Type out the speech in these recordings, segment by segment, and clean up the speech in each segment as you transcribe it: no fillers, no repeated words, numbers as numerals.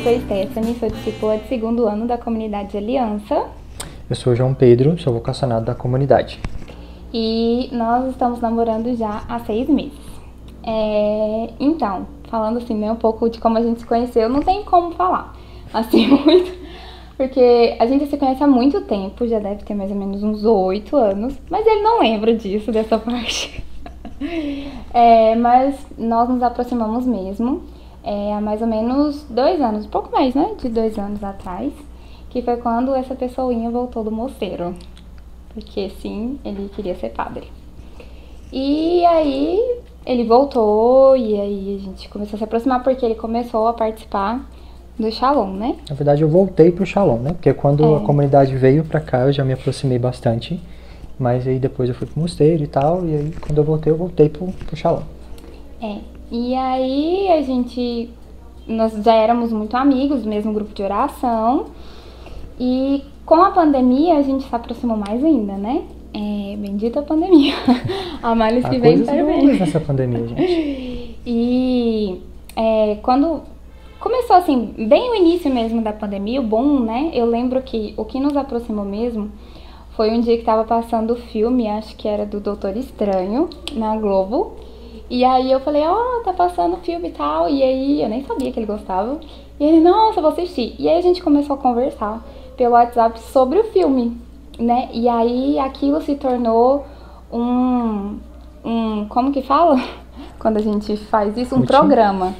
sou Stephanie, sou discípula de segundo ano da comunidade Aliança. Eu sou João Pedro, sou vocacionado da comunidade. E nós estamos namorando já há 6 meses. Então, falando assim, né, um pouco de como a gente se conheceu, não tem como falar assim muito, porque a gente se conhece há muito tempo, já deve ter mais ou menos uns 8 anos, mas ele não lembra disso, dessa parte. Mas nós nos aproximamos mesmo há mais ou menos 2 anos, um pouco mais, né, de 2 anos atrás, que foi quando essa pessoinha voltou do mosteiro, porque sim, ele queria ser padre. E aí ele voltou e aí a gente começou a se aproximar porque ele começou a participar do Shalom, né? Na verdade, eu voltei pro Shalom, né? Porque quando a comunidade veio pra cá, eu já me aproximei bastante. Mas aí depois eu fui pro mosteiro e tal, e aí quando eu voltei pro Shalom. E aí nós já éramos muito amigos, mesmo grupo de oração. E com a pandemia a gente se aproximou mais ainda, né? Bendita pandemia. A males que vem intervém nessa pandemia, gente. E quando começou assim, bem o início mesmo da pandemia, o boom, né? Eu lembro que o que nos aproximou mesmo foi um dia que tava passando o filme, acho que era do Doutor Estranho, na Globo. E aí eu falei, tá passando o filme e tal. E aí eu nem sabia que ele gostava. E ele, nossa, vou assistir. E aí a gente começou a conversar pelo WhatsApp sobre o filme, né? E aí aquilo se tornou como que fala? Quando a gente faz isso, um programa.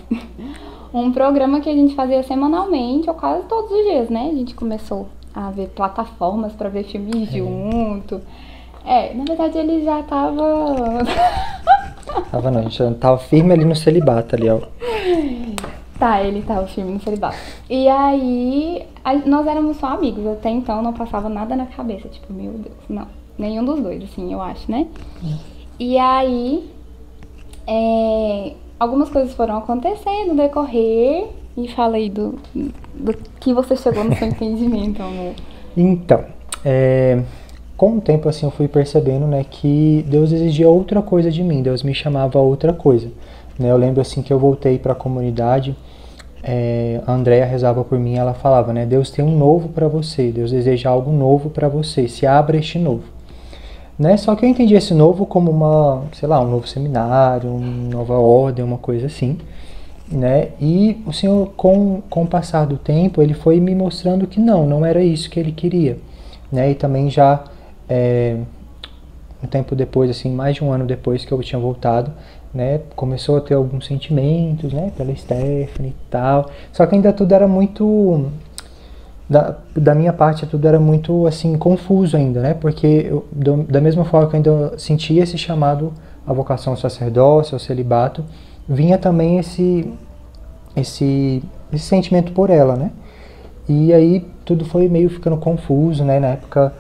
Um programa que a gente fazia semanalmente, ou quase todos os dias, né? A gente começou a ver plataformas pra ver filme junto. Na verdade ele já tava... Tava não, a gente tava firme ali no celibato ali, ó. Ele tava firme no celibato. E aí, nós éramos só amigos, até então não passava nada na cabeça, tipo, meu Deus, não. Nenhum dos dois, assim, eu acho, né? E aí, algumas coisas foram acontecendo no decorrer, e fala aí do que você chegou no seu entendimento, amor. Então, com o tempo, assim, eu fui percebendo, né, que Deus exigia outra coisa de mim, Deus me chamava a outra coisa, né? Eu lembro, assim, que eu voltei para a comunidade, a Andréia rezava por mim, ela falava, né, Deus tem um novo para você, Deus deseja algo novo para você, se abra este novo, né? Só que eu entendi esse novo como um novo seminário, uma nova ordem, uma coisa assim, né? E o Senhor, com o passar do tempo, ele foi me mostrando que não era isso que ele queria, né? E também já um tempo depois, assim, mais de um ano depois que eu tinha voltado, né, começou a ter alguns sentimentos, né, pela Stephanie e tal, só que ainda tudo era muito, da minha parte, tudo era muito, assim, confuso ainda, né, porque da mesma forma que eu ainda sentia esse chamado à vocação ao sacerdócio, ao celibato, vinha também esse sentimento por ela, né, e aí tudo foi meio ficando confuso, né, na época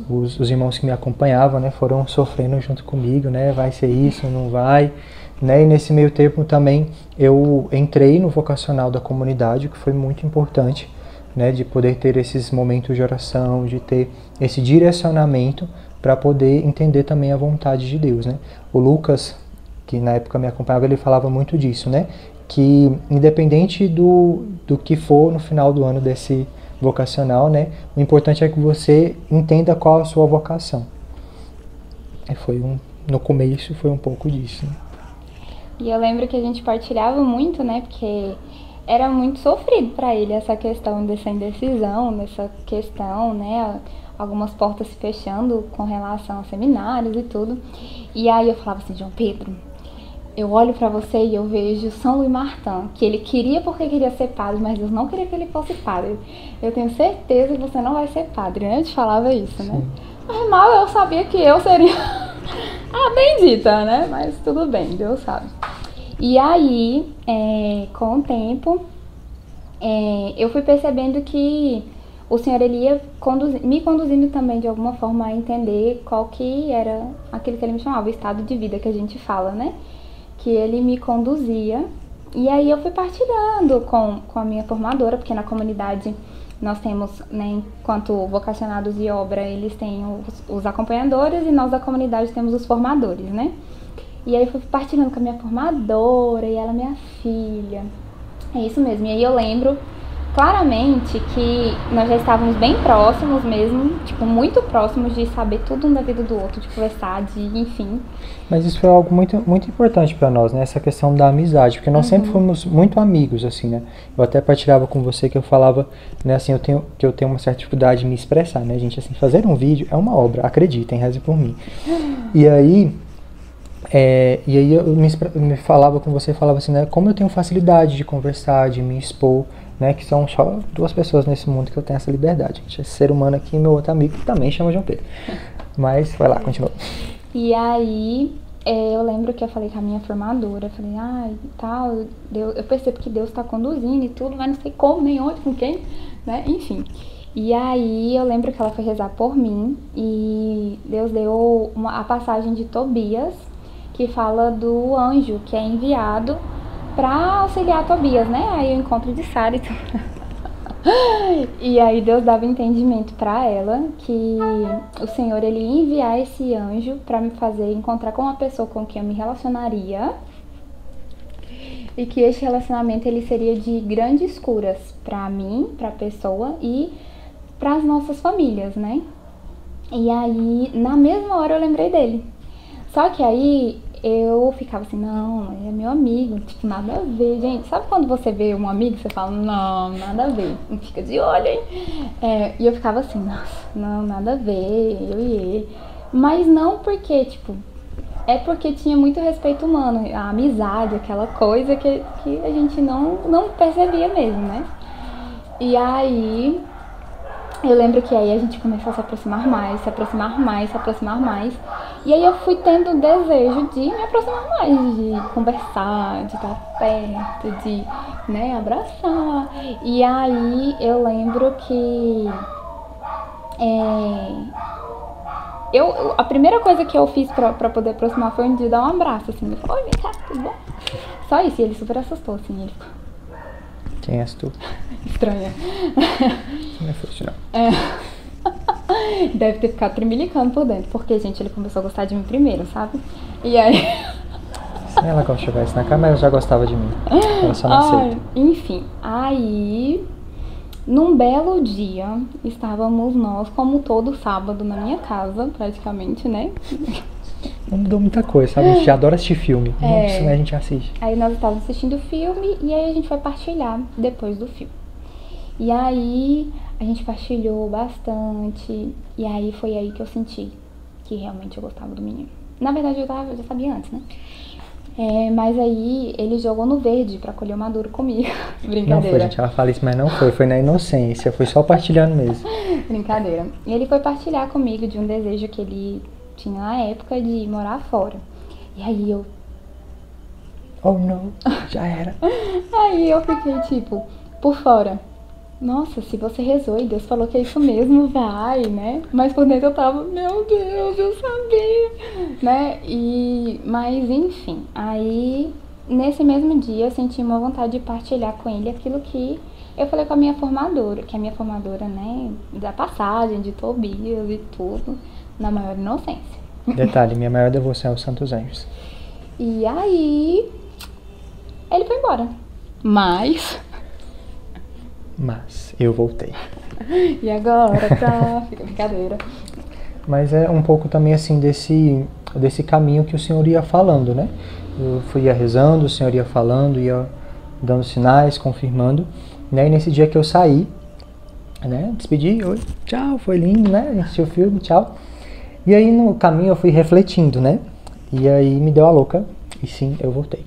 os irmãos que me acompanhavam, né, foram sofrendo junto comigo, né, vai ser isso, não vai, né, e nesse meio tempo também eu entrei no vocacional da comunidade, que foi muito importante, né, de poder ter esses momentos de oração, de ter esse direcionamento para poder entender também a vontade de Deus, né. O Lucas, que na época me acompanhava, ele falava muito disso, né, que independente do que for no final do ano desse vocacional, né? O importante é que você entenda qual a sua vocação. No começo foi um pouco disso. Né? E eu lembro que a gente partilhava muito, né? Porque era muito sofrido para ele essa questão dessa indecisão, dessa questão, né? Algumas portas se fechando com relação a seminários e tudo. E aí eu falava assim, João Pedro, eu olho pra você e eu vejo São Luís Martin, que ele queria porque queria ser padre, mas Deus não queria que ele fosse padre. Eu tenho certeza que você não vai ser padre. Antes falava isso, né? Mas mal eu sabia que eu seria a bendita, né? Mas tudo bem, Deus sabe. E aí, com o tempo, eu fui percebendo que o Senhor ele ia me conduzindo também de alguma forma a entender qual que era aquilo que ele me chamava, o estado de vida que a gente fala, né? Que ele me conduzia, e aí eu fui partilhando com a minha formadora, porque na comunidade nós temos, né, enquanto vocacionados de obra, eles têm os acompanhadores e nós da comunidade temos os formadores, né? E aí eu fui partilhando com a minha formadora, e ela minha filha. É isso mesmo. E aí eu lembro claramente que nós já estávamos bem próximos mesmo, tipo, muito próximos de saber tudo um da vida do outro, de conversar, de, enfim. Mas isso foi algo muito, muito importante pra nós, né? Essa questão da amizade, porque nós sempre fomos muito amigos, assim, né? Eu até partilhava com você que eu falava, né, assim, eu tenho uma certa dificuldade de me expressar, né, gente? Assim, fazer um vídeo é uma obra, acreditem, rezem por mim. E aí, eu me falava com você, falava assim, né? Como eu tenho facilidade de conversar, de me expor, né? Que são só duas pessoas nesse mundo que eu tenho essa liberdade. Gente, esse ser humano aqui, meu outro amigo, que também chama João Pedro. Mas, vai lá, continua. E aí, eu lembro que eu falei com a minha formadora, eu falei, ai, tal, eu percebo que Deus tá conduzindo e tudo, mas não sei como, nem onde, com quem, né, enfim. E aí, eu lembro que ela foi rezar por mim e Deus deu a passagem de Tobias, que fala do anjo que é enviado pra auxiliar Tobias, né, aí o encontro de Sara e tudo. E aí Deus dava entendimento pra ela que o Senhor ele ia enviar esse anjo pra me fazer encontrar com uma pessoa com quem eu me relacionaria e que este relacionamento ele seria de grandes curas pra mim, pra pessoa e pras nossas famílias, né? E aí na mesma hora eu lembrei dele. Só que aí eu ficava assim, não, ele é meu amigo, tipo, nada a ver, gente. Sabe quando você vê um amigo, você fala, não, nada a ver, não fica de olho, hein? E eu ficava assim, nossa, não, nada a ver, eu e ele. Mas não porque, tipo, é porque tinha muito respeito humano, a amizade, aquela coisa que a gente não percebia mesmo, né? E aí eu lembro que aí a gente começou a se aproximar mais, se aproximar mais, se aproximar mais. E aí eu fui tendo o desejo de me aproximar mais, de conversar, de estar perto, de, né, abraçar. E aí eu lembro que a primeira coisa que eu fiz pra poder aproximar foi um dia dar um abraço, assim. Ele falou, oi, vem cá, tudo bom? Só isso, e ele super assustou, assim, ele ficou... Quem és tu? Estranha. Não é fosse, não. Deve ter ficado tremilicando por dentro, porque, gente, ele começou a gostar de mim primeiro, sabe? E aí... Se ela quando chegasse na cama, ela já gostava de mim. Ela só não aceita. Enfim, aí... Num belo dia, estávamos nós, como todo sábado, na minha casa, praticamente, né? Não mudou muita coisa, sabe? A gente já adora assistir filme. Nossa, né? A gente assiste. Aí nós estávamos assistindo o filme e aí a gente foi partilhar depois do filme. E aí a gente partilhou bastante. E aí foi aí que eu senti que realmente eu gostava do menino. Na verdade eu já sabia antes, né? Mas aí ele jogou no verde pra colher o maduro comigo. Brincadeira. Não foi, gente. Ela fala isso, mas não foi. Foi na inocência. Foi só partilhando mesmo. Brincadeira. E ele foi partilhar comigo de um desejo que ele tinha na época de morar fora. E aí eu... Oh, não. Já era. Aí eu fiquei tipo, por fora. Nossa, se você rezou e Deus falou que é isso mesmo, vai, né? Mas por dentro eu tava, meu Deus, eu sabia, né? Mas enfim, aí nesse mesmo dia eu senti uma vontade de partilhar com ele aquilo que eu falei com a minha formadora, que é a minha formadora, né, da passagem, de Tobias e tudo, na maior inocência. Detalhe, minha maior devoção é aos Santos Anjos. E aí, ele foi embora. Mas eu voltei. E agora, tá? Fica brincadeira. Mas é um pouco também assim desse caminho que o Senhor ia falando, né? Eu ia rezando, o Senhor ia falando, ia dando sinais, confirmando, né? E nesse dia que eu saí, né? Despedi, oi, tchau, foi lindo, né? A gente assistiu o filme, tchau. E aí no caminho eu fui refletindo, né? E aí me deu a louca, e sim, eu voltei.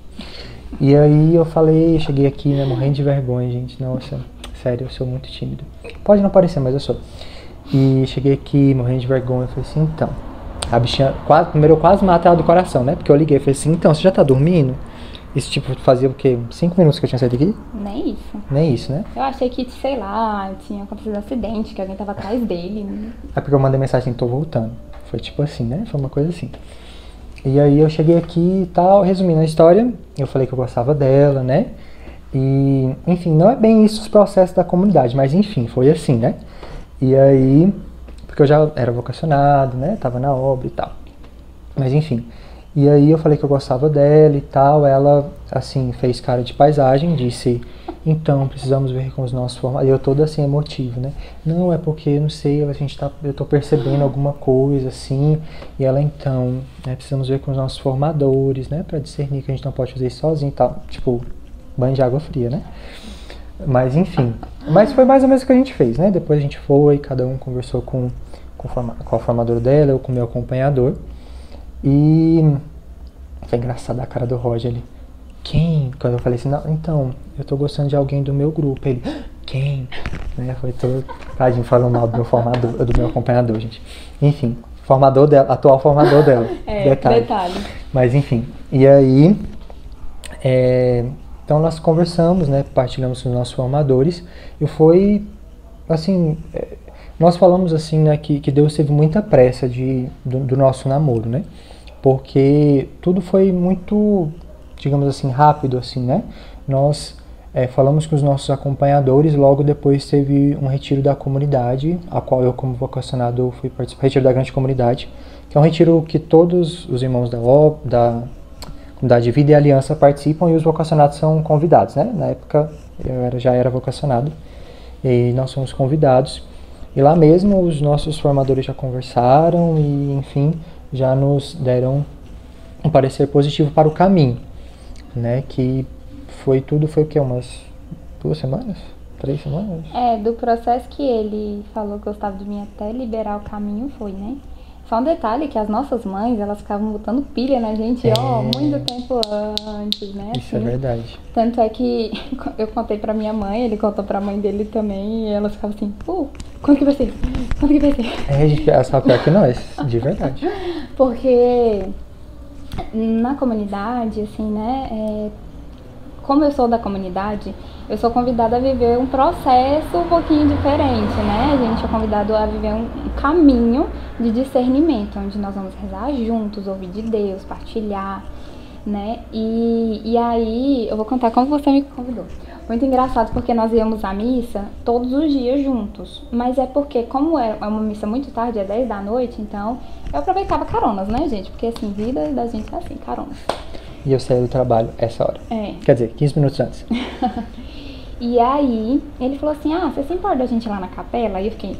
E aí eu falei, cheguei aqui, né? Morrendo de vergonha, gente, nossa, sério, eu sou muito tímido. Pode não parecer, mas eu sou. E cheguei aqui, morrendo de vergonha, falei assim, então... A bichinha, primeiro eu quase matei ela do coração, né? Porque eu liguei, falei assim, então, você já tá dormindo? Isso, tipo, fazia o quê? 5 minutos que eu tinha saído aqui? Nem isso. Nem isso, né? Eu achei que, sei lá, tinha acontecido um acidente, que alguém tava atrás dele. É porque eu mandei mensagem, tô voltando. Foi tipo assim, né? Foi uma coisa assim. E aí eu cheguei aqui e tal, resumindo a história, eu falei que eu gostava dela, né? E, enfim, não é bem isso os processos da comunidade, mas enfim, foi assim, né? E aí, porque eu já era vocacionado, né? Tava na obra e tal. Mas enfim. E aí eu falei que eu gostava dela e tal. Ela, assim, fez cara de paisagem, disse, então, precisamos ver com os nossos formadores. Eu todo assim, emotivo, né? Não, é porque, não sei, eu tô percebendo alguma coisa, assim. E ela, então, né, precisamos ver com os nossos formadores, né? Pra discernir que a gente não pode fazer isso sozinho e tal. Tipo, banho de água fria, né? Mas, enfim. Mas foi mais ou menos o que a gente fez, né? Depois a gente foi, cada um conversou com a formadora dela, eu com o meu acompanhador. E foi engraçado a cara do Roger ali. Quem? Quando eu falei assim, não, então, eu tô gostando de alguém do meu grupo. Ele, quem? Né? Foi todo. Tadinho, falando mal do meu formador, do meu acompanhador, gente. Enfim, formador dela, atual formador dela. Detalhe. Mas enfim. E aí, então nós conversamos, né? Partilhamos com os nossos formadores. E foi, assim, nós falamos assim, né? Que Deus teve muita pressa do nosso namoro, né? Porque tudo foi muito, digamos assim, rápido, assim, né? Nós falamos com os nossos acompanhadores, logo depois teve um retiro da comunidade, a qual eu, como vocacionado, fui participar, retiro da grande comunidade, que é um retiro que todos os irmãos da comunidade de Vida e Aliança participam e os vocacionados são convidados, né? Na época eu já era vocacionado e nós fomos convidados. E lá mesmo os nossos formadores já conversaram e, enfim, já nos deram um parecer positivo para o caminho, né? Que foi o que? Umas 2 semanas? 3 semanas? Do processo que ele falou que gostava de mim até liberar o caminho foi, né? Só um detalhe que as nossas mães, elas ficavam botando pilha na gente, muito tempo antes, né? Isso assim. É verdade. Tanto é que eu contei pra minha mãe, ele contou pra mãe dele também, e elas ficavam assim, quando que vai ser? Quando que vai ser? A gente ela pior que nós, de verdade. Porque na comunidade, assim, né, como eu sou da comunidade, eu sou convidada a viver um processo um pouquinho diferente, né? A gente é convidado a viver um caminho de discernimento, onde nós vamos rezar juntos, ouvir de Deus, partilhar, né? E aí, eu vou contar como você me convidou. Muito engraçado, porque nós íamos à missa todos os dias juntos. Mas é porque, como é uma missa muito tarde, é 10 da noite, então eu aproveitava caronas, né, gente? Porque, assim, vida da gente é assim, caronas. E eu saí do trabalho essa hora. Quer dizer, 15 minutos antes. E aí, ele falou assim, você se importa da gente ir lá na capela? Aí eu fiquei,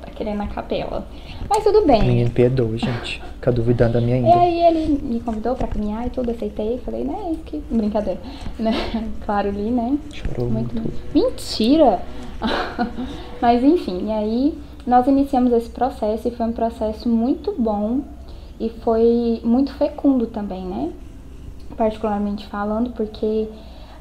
tá querendo ir na capela. Mas tudo bem. Menino perdoa, gente. Fica duvidando da minha E índole. aí ele me convidou pra caminhar e tudo, aceitei. Falei, né, que brincadeira. Né? Claro, ali, né? Chorou muito. Mentira! Mas enfim, e aí nós iniciamos esse processo e foi um processo muito bom e foi muito fecundo também, né? Particularmente falando, porque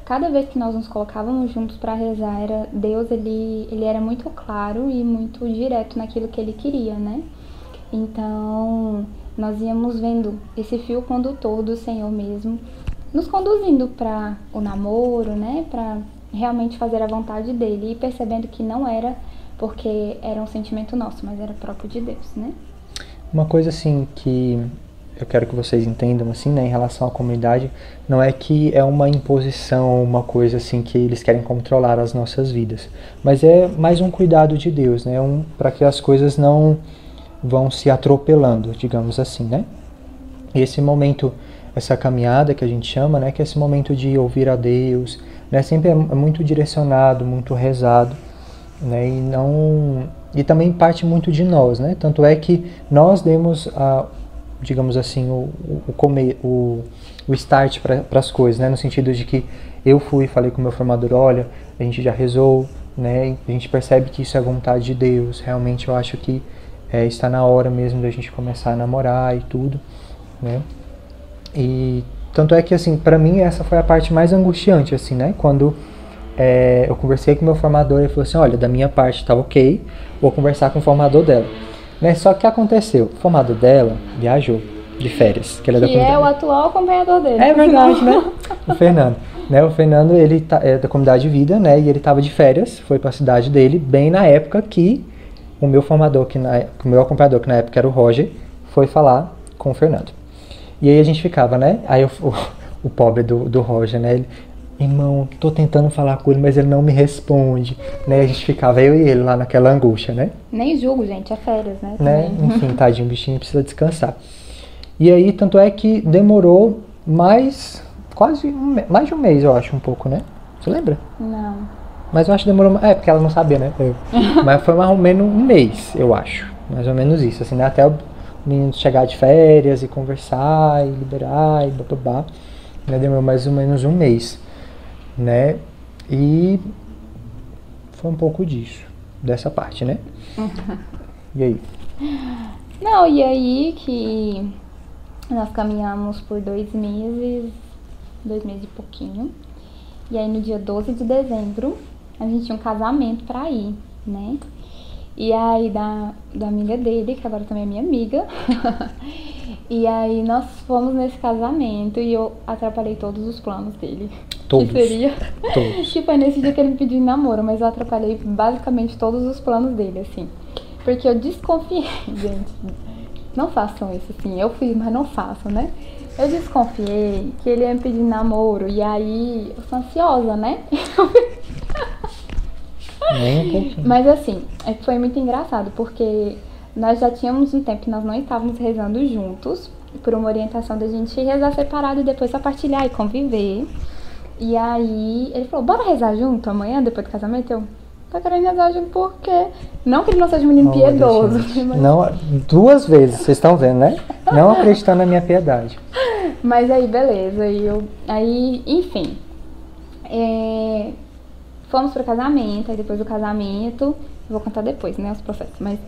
cada vez que nós nos colocávamos juntos para rezar, Deus, ele era muito claro e muito direto naquilo que ele queria, né? Então, nós íamos vendo esse fio condutor do Senhor mesmo, nos conduzindo para o namoro, né? Para realmente fazer a vontade dele e percebendo que não era porque era um sentimento nosso, mas era próprio de Deus, né? Uma coisa assim que eu quero que vocês entendam assim, né, em relação à comunidade, não é que é uma imposição, uma coisa assim que eles querem controlar as nossas vidas, mas é mais um cuidado de Deus, né, para que as coisas não vão se atropelando, digamos assim, né? E esse momento, essa caminhada que a gente chama, né, que é esse momento de ouvir a Deus, né, sempre é muito direcionado, muito rezado, né, e também parte muito de nós, né? Tanto é que nós demos digamos assim, o start para as coisas, né? No sentido de que eu falei com o meu formador, olha, a gente já rezou, né? A gente percebe que isso é vontade de Deus, realmente eu acho que está na hora mesmo da gente começar a namorar e tudo, né? E tanto é que, assim, para mim essa foi a parte mais angustiante, assim, né? Quando eu conversei com o meu formador, ele falou assim, olha, da minha parte tá ok, vou conversar com o formador dela. Né? Só que o que aconteceu? O formador dela viajou de férias. Que é o atual acompanhador dele. É verdade, né? O Fernando. Né? O Fernando, ele é da comunidade de vida, né? E ele estava de férias, foi para a cidade dele, bem na época que o meu formador, o meu acompanhador, que na época era o Roger, foi falar com o Fernando. E aí a gente ficava, né? Aí o pobre do Roger, né? Ele, irmão, tô tentando falar com ele, mas ele não me responde, né? A gente ficava, eu e ele, lá naquela angústia, né? Nem julgo, gente, é férias, né? Enfim, tadinho, o bichinho precisa descansar. E aí, tanto é que demorou mais de um mês, eu acho, um pouco, né? Você lembra? Não. Mas eu acho que demorou. É, porque ela não sabia, né? Mas foi mais ou menos um mês, eu acho. Mais ou menos isso, assim, né? Até o menino chegar de férias e conversar e liberar e bababá. Né? Demorou mais ou menos um mês, né? E foi um pouco disso, dessa parte, né? E aí? Não, e aí que nós caminhamos por 2 meses e pouquinho. E aí no dia 12 de dezembro, a gente tinha um casamento pra ir, né? E aí da amiga dele, que agora também é minha amiga. E aí nós fomos nesse casamento e eu atrapalhei todos os planos dele. Todos. Que seria... Todos. Que foi nesse dia que ele me pediu em namoro, mas eu atrapalhei basicamente todos os planos dele, assim. Porque eu desconfiei, gente. Não façam isso, assim. Eu fiz, mas não façam, né? Eu desconfiei que ele ia me pedir namoro. E aí, eu sou ansiosa, né? Nem um pouquinho. Mas assim, foi muito engraçado, porque nós já tínhamos um tempo que nós não estávamos rezando juntos, por uma orientação da gente rezar separado e depois só partilhar e conviver. E aí, ele falou, bora rezar junto amanhã, depois do casamento? Eu, tá querendo rezar junto por quê? Não que ele não seja um menino piedoso. Mas... Não, 2 vezes, vocês estão vendo, né? Não acreditando na minha piedade. Mas aí, beleza. Aí, enfim. Fomos pro casamento, aí depois do casamento... Vou contar depois, né, os processos. Mas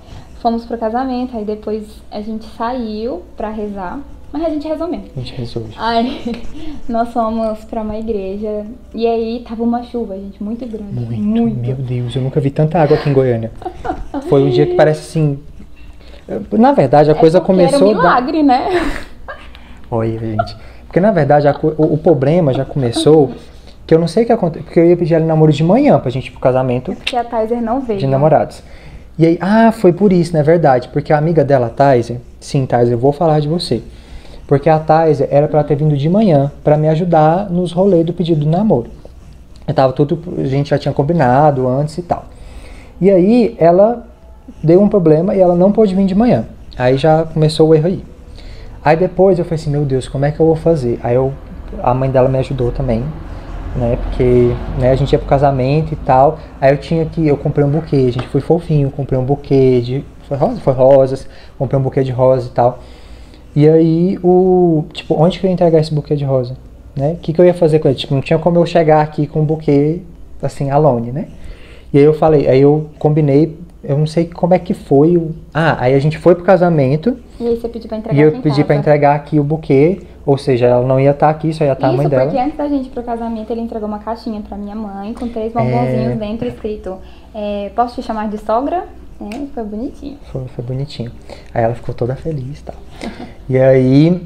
fomos pro casamento, aí depois a gente saiu pra rezar. Mas a gente rezou mesmo. A gente rezou. Aí nós fomos pra uma igreja. E aí tava uma chuva, gente, muito grande. Muito. Meu Deus, eu nunca vi tanta água aqui em Goiânia. Foi um dia que parece assim... Na verdade, a coisa começou... Era um milagre, né? Olha, gente. Porque na verdade, o problema já começou... Que eu não sei o que aconteceu. Porque eu ia pedir ela em namoro de manhã pra gente ir pro casamento. Porque a Taiser não veio. De namorados. E aí, foi por isso, não é verdade. Porque a amiga dela, a Taiser... Sim, Taiser, eu vou falar de você. Porque a Taiser era pra ela ter vindo de manhã pra me ajudar nos rolês do pedido do namoro. A gente já tinha combinado antes e tal. E aí, ela deu um problema e ela não pôde vir de manhã. Aí já começou o erro aí. Aí depois eu falei assim, meu Deus, como é que eu vou fazer? Aí a mãe dela me ajudou também. Né, porque né, a gente ia pro casamento e tal, aí eu comprei um buquê, a gente foi fofinho, comprei um buquê foi rosas, comprei um buquê de rosa e tal, e aí onde que eu ia entregar esse buquê de rosa, né, o que eu ia fazer com ele, não tinha como eu chegar aqui com um buquê, assim, alone, né, e aí eu combinei, eu não sei como é que foi, aí a gente foi pro casamento, e aí você pediu pra entregar e eu pedi pra entregar aqui o buquê. Ou seja, ela não ia estar aqui, só ia estar a mãe dela. Isso, porque antes da gente ir pro casamento, ele entregou uma caixinha pra minha mãe, com 3 bombonzinhos dentro, escrito, posso te chamar de sogra? Foi bonitinho. Foi bonitinho. Aí ela ficou toda feliz e tal. E aí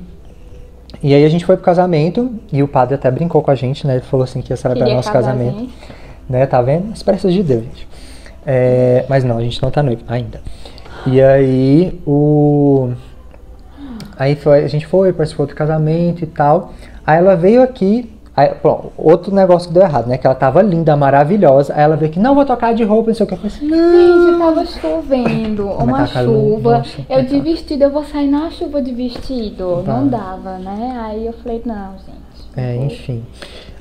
a gente foi pro casamento, e o padre até brincou com a gente, né? Ele falou assim que ia celebrar nosso casamento. Né? Tá vendo? As pressas de Deus, gente. Mas não, a gente não tá noivo ainda. E aí, a gente participou do casamento e tal. Aí ela veio aqui. Outro negócio que deu errado, né? Que ela tava linda, maravilhosa. Aí ela veio aqui, não, vou trocar de roupa, não sei o que. Eu falei assim, não. Gente, tava chovendo, uma chuva. Nossa, eu de vestido, eu vou sair na chuva de vestido. Não dava, né? Aí eu falei, não, gente. Enfim.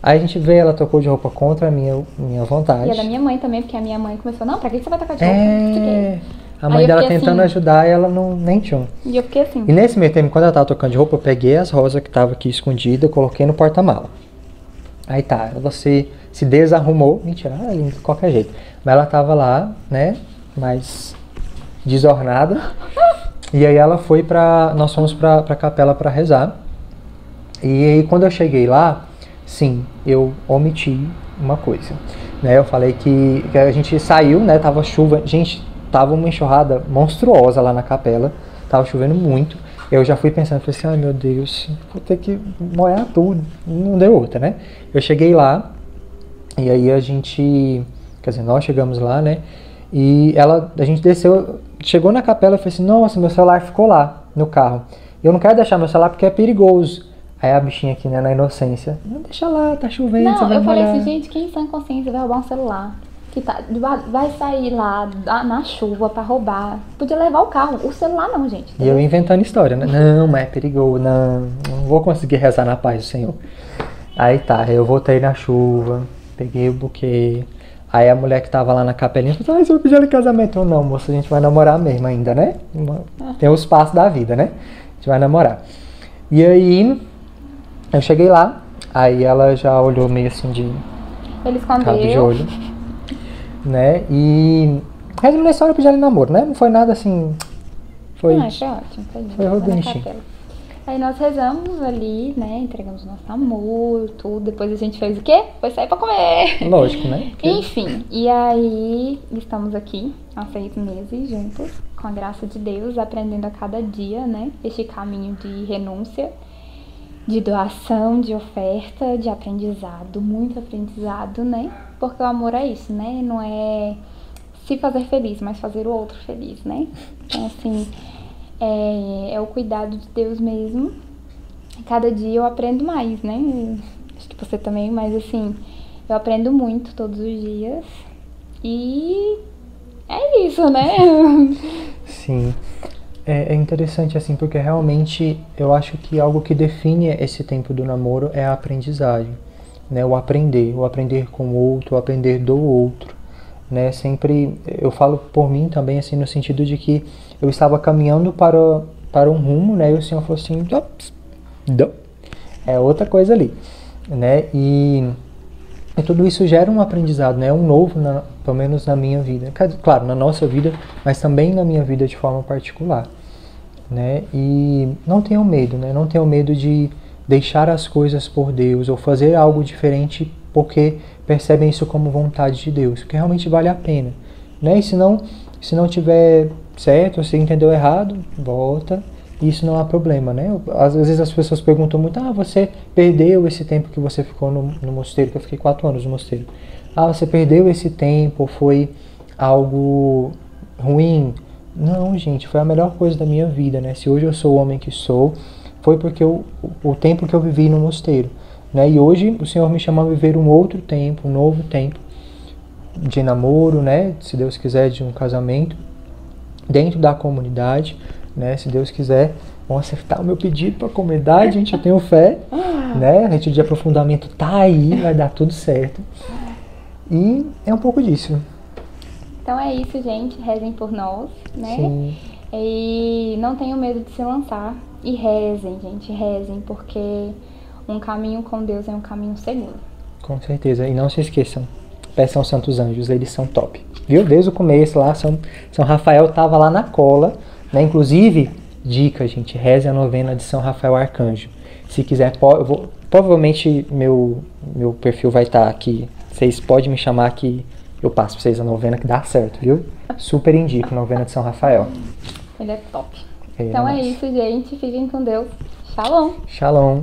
Aí a gente veio, ela trocou de roupa contra a minha vontade. E a da minha mãe também, porque a minha mãe começou, não, pra que você vai trocar de roupa? A mãe dela tentando ajudar e ela nem tinha. E eu fiquei assim. E nesse meio tempo, quando ela tava trocando de roupa, eu peguei as rosas que estavam aqui escondidas, coloquei no porta-mala. Aí ela se desarrumou. Mentira, ela é linda de qualquer jeito. Mas ela tava lá, né, mais desornada. E aí nós fomos pra capela pra rezar. E aí quando eu cheguei lá, sim, eu omiti uma coisa. Né, eu falei que a gente saiu, né, tava chuva. Gente, tava uma enxurrada monstruosa lá na capela, tava chovendo muito. Eu já fui pensando, falei assim, ai meu Deus, vou ter que molhar tudo. Não deu outra, né? Eu cheguei lá, e aí nós chegamos lá, né? E a gente desceu, chegou na capela e falei assim, nossa, meu celular ficou lá no carro. Eu não quero deixar meu celular porque é perigoso. Aí a bichinha aqui, né, na inocência, não deixa lá, tá chovendo, você vai eu falei molhar. assim, gente, quem em sã consciência vai roubar um celular? que vai sair lá na chuva pra roubar. Podia levar o carro, o celular não, gente. E eu inventando história, né? Não, mas é perigoso, não vou conseguir rezar na paz do Senhor. Aí tá, eu voltei na chuva, peguei o buquê. Aí a mulher que tava lá na capelinha falou, você vai pedir ela em casamento? Eu, não, moça, a gente vai namorar mesmo ainda, né? Tem os passos da vida, né? A gente vai namorar. E aí, eu cheguei lá, aí ela já olhou meio assim de Ele escondeu. cabo de olho, né? E resumindo a história, eu pedi ela em namoro, né? Não foi nada assim... Foi ótimo, foi bonitinho. Aí nós rezamos ali, né? Entregamos nosso namoro, tudo. Depois a gente fez o quê? Foi sair pra comer. Lógico, né? Porque... Enfim, e aí estamos aqui há 6 meses juntos, com a graça de Deus, aprendendo a cada dia, né? Este caminho de renúncia, de doação, de oferta, de aprendizado, muito aprendizado, né? Porque o amor é isso, né? Não é se fazer feliz, mas fazer o outro feliz, né? Então, assim... É o cuidado de Deus mesmo. Cada dia eu aprendo mais, né? Acho que você também, mas assim, eu aprendo muito todos os dias. E é isso, né? Sim. É interessante assim, porque realmente eu acho que algo que define esse tempo do namoro é a aprendizagem, né? O aprender com o outro, o aprender do outro, né? Sempre, eu falo por mim também, assim, no sentido de que eu estava caminhando para um rumo, né? E o Senhor falou assim, é outra coisa ali, né? E tudo isso gera um aprendizado, né? Um novo, pelo menos na minha vida. Claro, na nossa vida, mas também na minha vida de forma particular, né? E não tenham medo, né? Não tenham medo de deixar as coisas por Deus ou fazer algo diferente porque percebem isso como vontade de Deus, porque realmente vale a pena, né? E se não tiver certo, você entendeu errado, volta, isso não há problema, né? Às vezes as pessoas perguntam muito, você perdeu esse tempo que você ficou no mosteiro, que eu fiquei 4 anos no mosteiro. Você perdeu esse tempo, foi algo ruim? Não, gente, foi a melhor coisa da minha vida, né? Se hoje eu sou o homem que sou, foi porque o tempo que eu vivi no mosteiro, né? E hoje o Senhor me chama a viver um outro tempo, um novo tempo de namoro, né? Se Deus quiser, de um casamento dentro da comunidade, né? Se Deus quiser, vão acertar o meu pedido para a comunidade, gente, eu tenho fé, né? A rede de aprofundamento tá aí, vai dar tudo certo. E é um pouco disso. Então é isso, gente, rezem por nós, né? Sim. E não tenham medo de se lançar e rezem, gente, rezem, porque um caminho com Deus é um caminho seguro. Com certeza, e não se esqueçam, peçam aos santos anjos, eles são top. Viu? Desde o começo lá, São Rafael estava lá na cola, né? Inclusive, dica, gente, reze a novena de São Rafael Arcanjo. Se quiser, provavelmente meu perfil vai estar aqui. Vocês podem me chamar que eu passo pra vocês a novena que dá certo, viu? Super indico a novena de São Rafael. Ele é top. Então é isso, gente. Fiquem com Deus. Shalom. Shalom.